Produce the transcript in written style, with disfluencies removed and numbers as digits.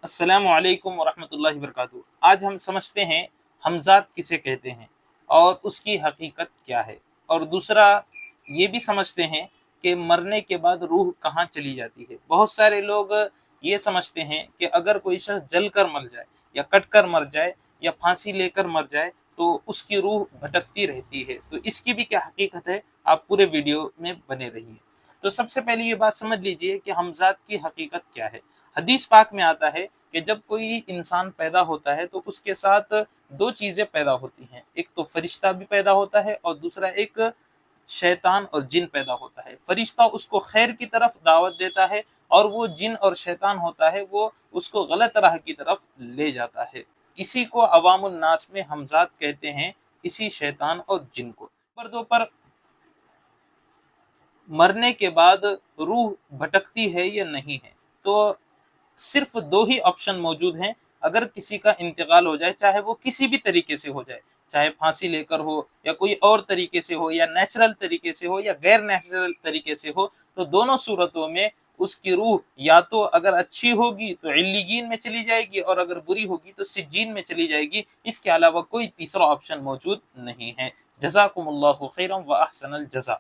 السلام علیکم ورحمۃ اللہ وبرکاتہ۔ آج ہم سمجھتے ہیں ہمزات کسے کہتے ہیں اور اس کی حقیقت کیا ہے، اور دوسرا یہ بھی سمجھتے ہیں کہ مرنے کے بعد روح کہاں چلی جاتی ہے۔ بہت سارے لوگ یہ سمجھتے ہیں کہ اگر کوئی شخص جل کر مر جائے یا کٹ کر مر جائے یا پھانسی لے کر مر جائے تو اس کی روح بھٹکتی رہتی ہے، تو اس کی بھی کیا حقیقت ہے، آپ پورے ویڈیو میں بنے رہیے۔ تو سب سے پہلے یہ بات سمجھ لیجئے کہ ہمزات کی حقیقت کیا ہے۔ حدیث پاک میں آتا ہے کہ جب کوئی انسان پیدا ہوتا ہے تو اس کے ساتھ دو چیزیں پیدا ہوتی ہیں، ایک تو فرشتہ بھی پیدا ہوتا ہے اور دوسرا ایک شیطان اور جن پیدا ہوتا ہے۔ فرشتہ اس کو خیر کی طرف دعوت دیتا ہے اور وہ جن اور شیطان ہوتا ہے وہ اس کو غلط راہ کی طرف لے جاتا ہے۔ اسی کو عوام الناس میں ہمزات کہتے ہیں، اسی شیطان اور جن کو۔ نمبر 2 پر، مرنے کے بعد روح بھٹکتی ہے یا نہیں ہے، تو صرف دو ہی آپشن موجود ہیں۔ اگر کسی کا انتقال ہو جائے، چاہے وہ کسی بھی طریقے سے ہو جائے، چاہے پھانسی لے کر ہو یا کوئی اور طریقے سے ہو یا نیچرل طریقے سے ہو یا غیر نیچرل طریقے سے ہو، تو دونوں صورتوں میں اس کی روح یا تو اگر اچھی ہوگی تو علیین میں چلی جائے گی، اور اگر بری ہوگی تو سجین میں چلی جائے گی۔ اس کے علاوہ کوئی تیسرا آپشن موجود نہیں ہے۔ جزاکم اللہ خیرا و احسن الجزا۔